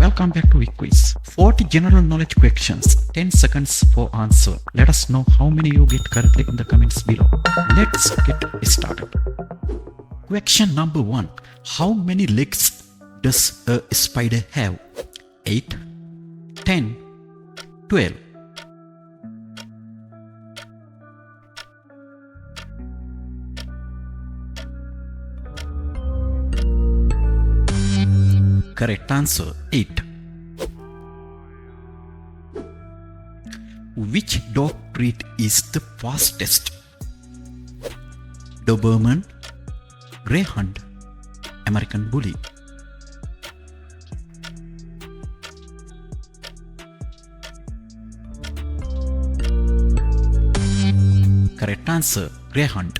Welcome back to Wick quiz. 40 general knowledge questions, 10 seconds for answer. Let us know how many you get correctly in the comments below. Let's get started. Question number 1. How many legs does a spider have? 8, 10, 12. Correct answer 8. Which dog breed is the fastest? Doberman, Greyhound, American Bully. Correct answer Greyhound.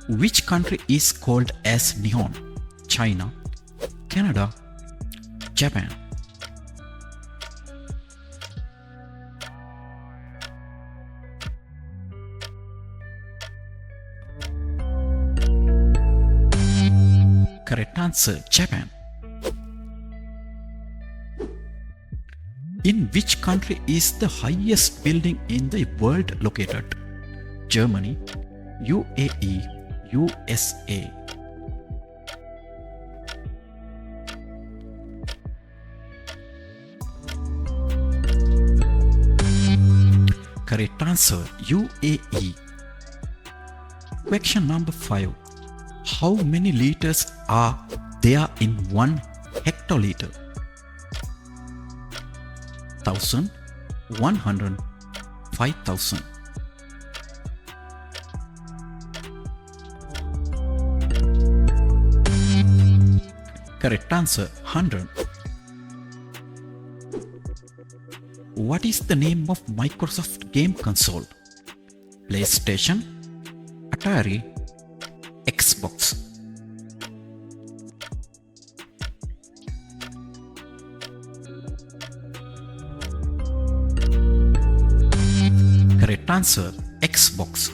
Which country is called as Nihon? China, Canada, Japan. Correct answer Japan. In which country is the highest building in the world located? Germany, UAE, USA. Correct answer UAE. Question number 5. How many liters are there in 1 hectoliter? 1000, 100, 5000. Correct answer 100. What is the name of Microsoft game console? PlayStation, Atari, Xbox. Correct answer Xbox.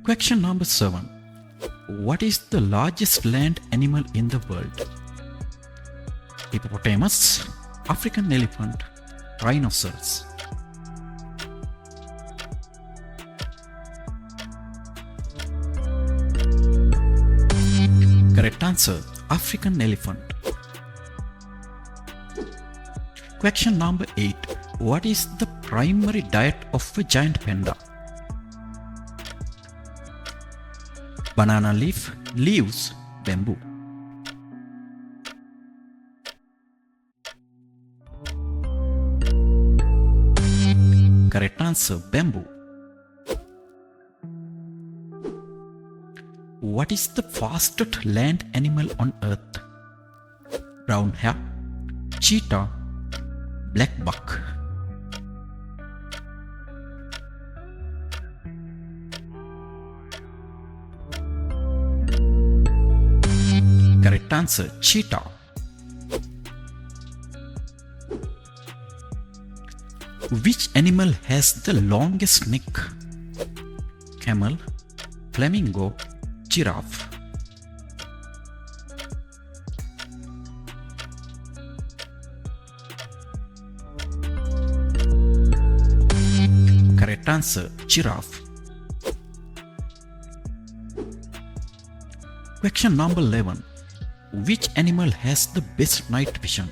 Question number 7. What is the largest land animal in the world? Hippopotamus, African elephant, rhinoceros. Correct answer African elephant. Question number 8. What is the primary diet of a giant panda? Banana leaves, bamboo. Correct answer bamboo. What is the fastest land animal on earth? Brown hare, cheetah, black buck. Correct answer cheetah. Which animal has the longest neck? Camel, flamingo, giraffe. Correct answer giraffe. Question number 11. Which animal has the best night vision?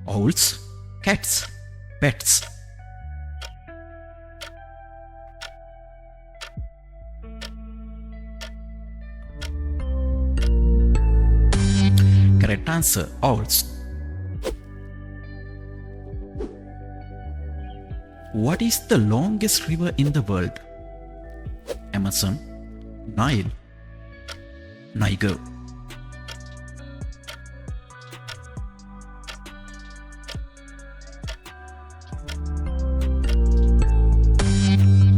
Owls, cats, bats. Correct answer owls. What is the longest river in the world? Amazon, Nile, Niger.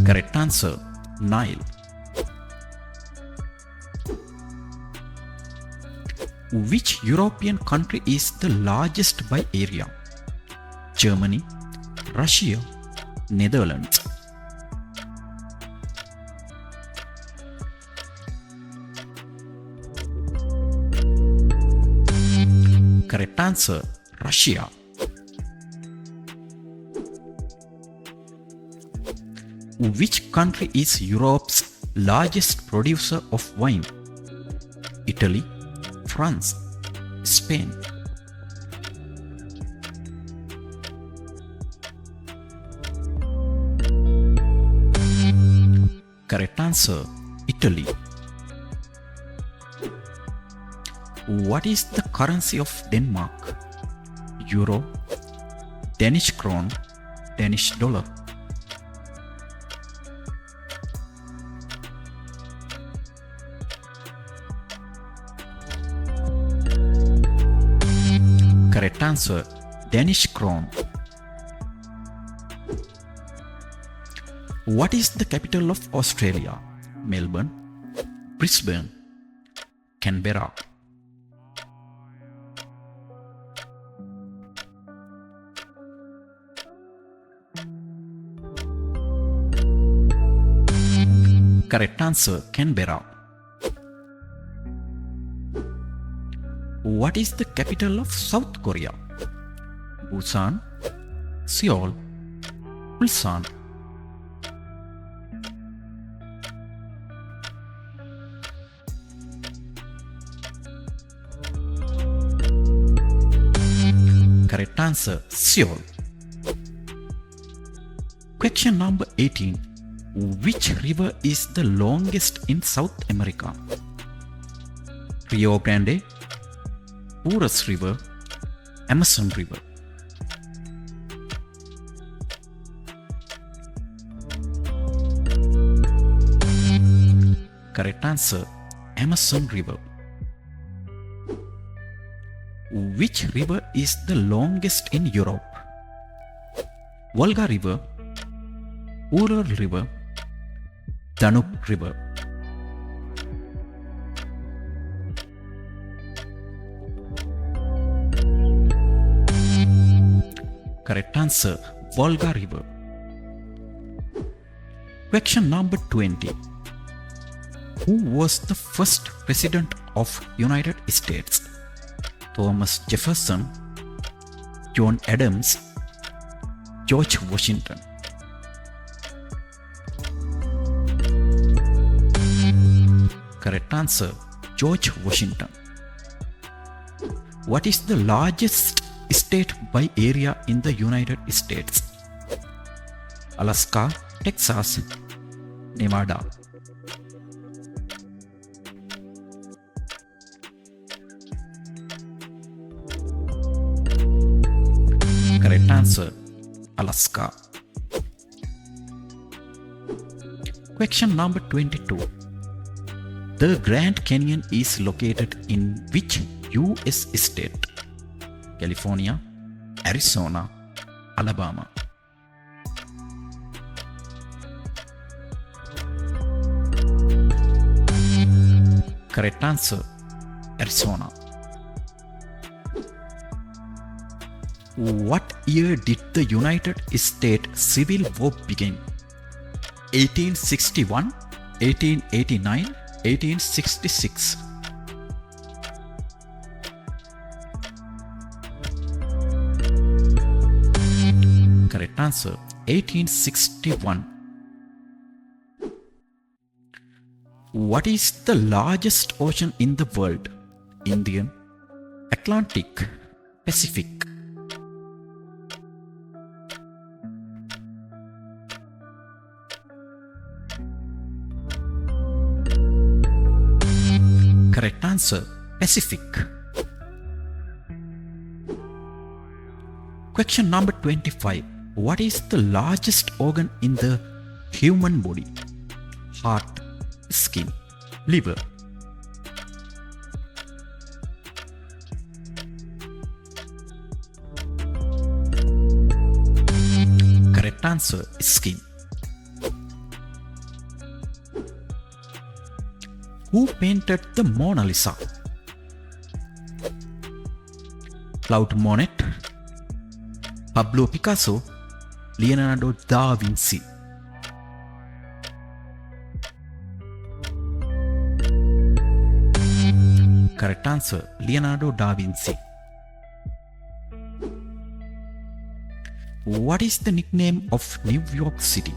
Correct answer Nile. Which European country is the largest by area? Germany, Russia, Netherlands. Correct answer, Russia. Which country is Europe's largest producer of wine? Italy, France, Spain. Correct answer, Italy. What is the currency of Denmark? Euro, Danish krone, Danish dollar. Correct answer, Danish krone. What is the capital of Australia? Melbourne, Brisbane, Canberra. Correct answer, Canberra. What is the capital of South Korea? Busan, Seoul, Ulsan. Correct answer, Seoul. Question number 18. Which river is the longest in South America? Rio Grande, Urus River, Amazon River. Correct answer, Amazon River. Which river is the longest in Europe? Volga River, Ural River, Danube River. Correct answer, Volga River. Question number 20. Who was the first president of United States? Thomas Jefferson, John Adams, George Washington. Correct answer, George Washington. What is the largest state by area in the United States? Alaska, Texas, Nevada. Correct answer, Alaska. Question number 22. The Grand Canyon is located in which US state? California, Arizona, Alabama. Correct answer, Arizona. What year did the United States Civil War begin? 1861, 1889, 1866. Correct answer, 1861. What is the largest ocean in the world? Indian, Atlantic, Pacific. Correct answer, Pacific. Question number 25. What is the largest organ in the human body? Heart, skin, liver. Correct answer, skin. Who painted the Mona Lisa? Claude Monet, Pablo Picasso, Leonardo da Vinci. Correct answer, Leonardo da Vinci. What is the nickname of New York City?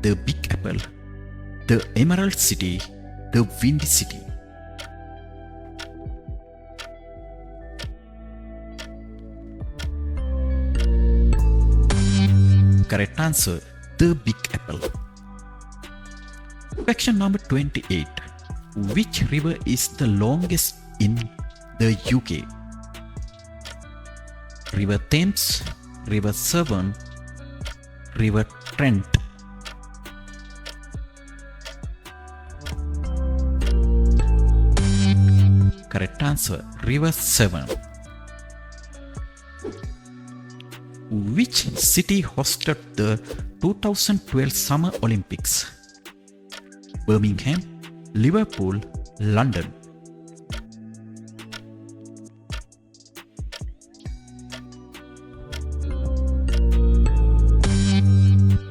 The Big Apple, the Emerald City, the Windy City. Correct answer, the Big Apple. Question number 28. Which river is the longest in the UK? River Thames, River Severn, River Trent. Correct answer, River Severn. Which city hosted the 2012 Summer Olympics? Birmingham, Liverpool, London.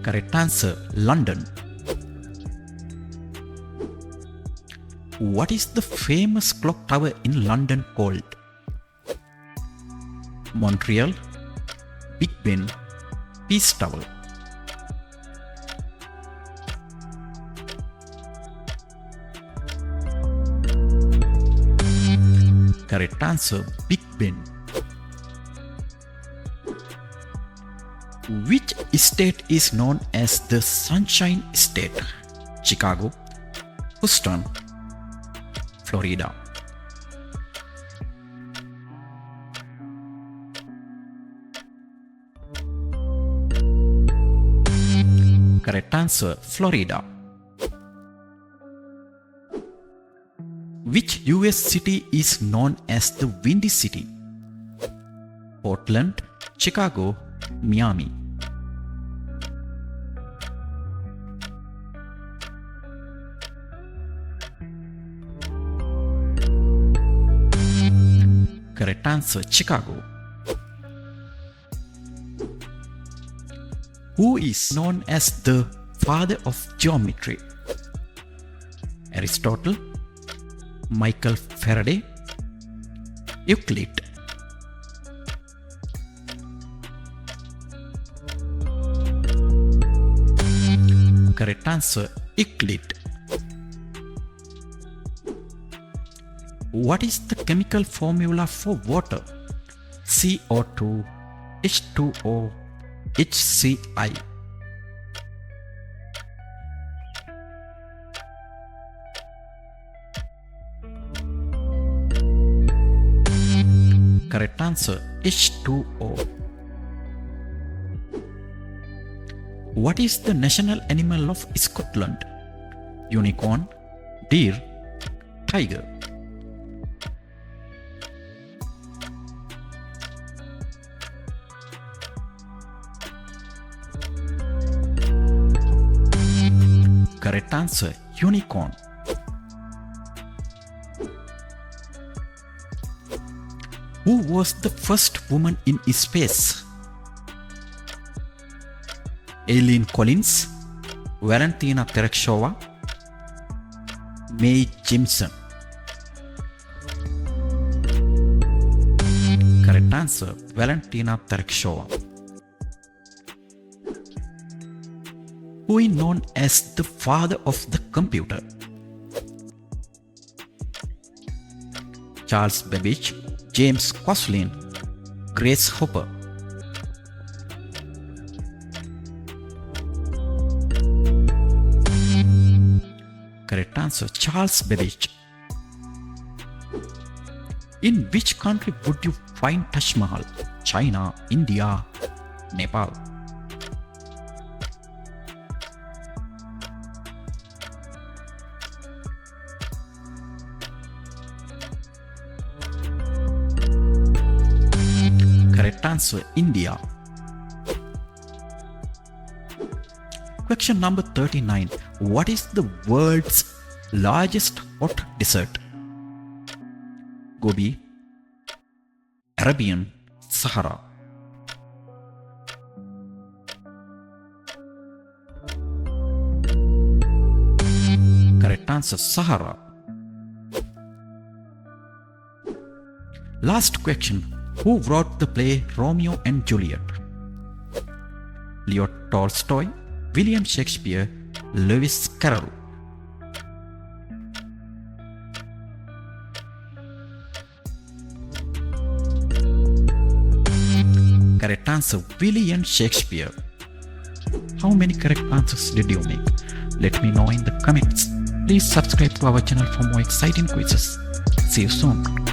Correct answer, London. What is the famous clock tower in London called? Montreal, Big Ben, Peace Tower. Correct answer, Big Ben. Which state is known as the Sunshine State? Chicago, Houston, Florida. Correct answer, Florida. Which US city is known as the Windy City? Portland, Chicago, Miami. Correct answer, Chicago. Who is known as the father of geometry? Aristotle, Michael Faraday, Euclid. Correct answer, Euclid. What is the chemical formula for water? CO2, H2O, HCl. Correct answer, H2O. What is the national animal of Scotland? Unicorn, deer, tiger. Correct answer, unicorn. Who was the first woman in space? Eileen Collins, Valentina Tereshkova, Mae Jemison. Correct answer, Valentina Tereshkova. Who is known as the father of the computer? Charles Babbage, James Gosling, Grace Hopper. Correct answer, Charles Babbage. In which country would you find Taj Mahal? China, India, Nepal. Correct answer, India. Question number 39. What is the world's largest hot desert? Gobi, Arabian, Sahara. Correct answer, Sahara. Last question. Who wrote the play Romeo and Juliet? Leo Tolstoy, William Shakespeare, Lewis Carroll. Correct answer, William Shakespeare. How many correct answers did you make? Let me know in the comments. Please subscribe to our channel for more exciting quizzes. See you soon.